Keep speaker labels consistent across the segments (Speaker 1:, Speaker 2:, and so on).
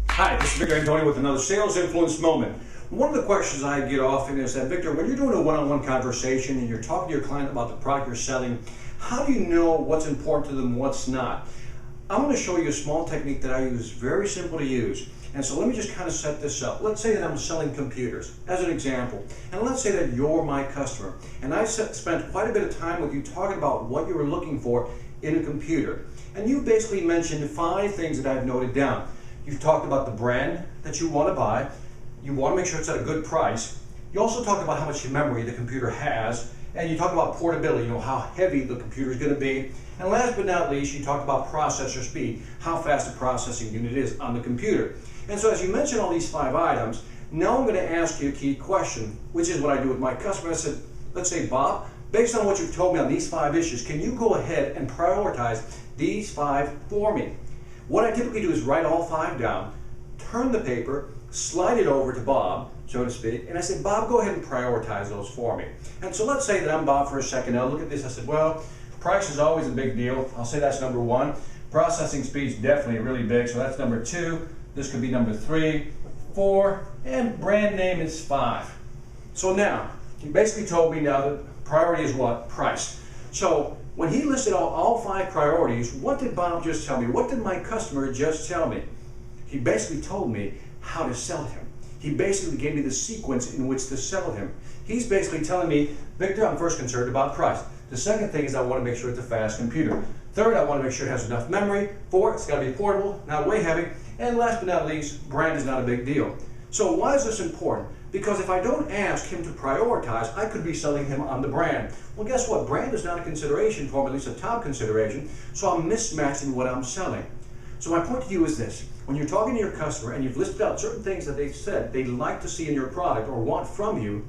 Speaker 1: Hi, this is Victor Antonio with another Sales Influence Moment. One of the questions I get often is that, Victor, when you're doing a one-on-one conversation and you're talking to your client about the product you're selling, how do you know what's important to them and what's not? I'm going to show you a small technique that I use, very simple to use. And so let me just kind of set this up. Let's say that I'm selling computers, as an example. And let's say that you're my customer. And I've spent quite a bit of time with you talking about what you were looking for in a computer. And you basically mentioned 5 things that I've noted down. You've talked about the brand that you want to buy. You want to make sure it's at a good price. You also talk about how much memory the computer has. And you talk about portability, how heavy the computer is going to be. And last but not least, you talk about processor speed, how fast the processing unit is on the computer. And so as you mentioned all these 5 items, now I'm going to ask you a key question, which is what I do with my customer. I said, let's say, Bob, based on what you've told me on these 5 issues, can you go ahead and prioritize these 5 for me? What I typically do is write all 5 down, turn the paper, slide it over to Bob, so to speak, and I said, Bob, go ahead and prioritize those for me. And so let's say that I'm Bob for a second. I'll look at this. I said, well, price is always a big deal. I'll say that's number 1. Processing speed is definitely really big, so that's number 2. This could be number 3, 4, and brand name is 5. So now, you basically told me now that priority is what? Price. So when he listed all 5 priorities, what did Bob just tell me? What did my customer just tell me? He basically told me how to sell him. He basically gave me the sequence in which to sell him. He's basically telling me, Victor, I'm first concerned about price. The second thing is I want to make sure it's a fast computer. Third, I want to make sure it has enough memory. 4, it's got to be portable, not way heavy. And last but not least, brand is not a big deal. So why is this important? Because if I don't ask him to prioritize, I could be selling him on the brand. Well, guess what? Brand is not a consideration for him, at least a top consideration, so I'm mismatching what I'm selling. So my point to you is this. When you're talking to your customer and you've listed out certain things that they've said they'd like to see in your product or want from you,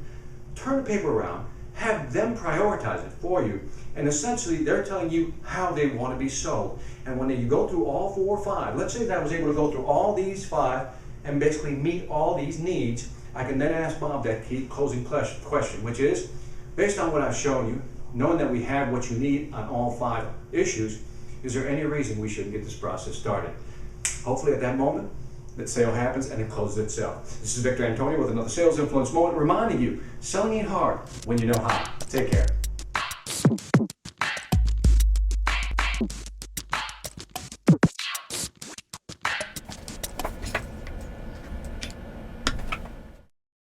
Speaker 1: turn the paper around, have them prioritize it for you, and essentially they're telling you how they want to be sold. And when you go through all 4 or 5, let's say that I was able to go through all these 5 and basically meet all these needs, I can then ask Bob that key closing question, which is, based on what I've shown you, knowing that we have what you need on all 5 issues, is there any reason we shouldn't get this process started? Hopefully at that moment, that sale happens and it closes itself. This is Victor Antonio with another Sales Influence Moment, reminding you, selling ain't hard when you know how. Take care.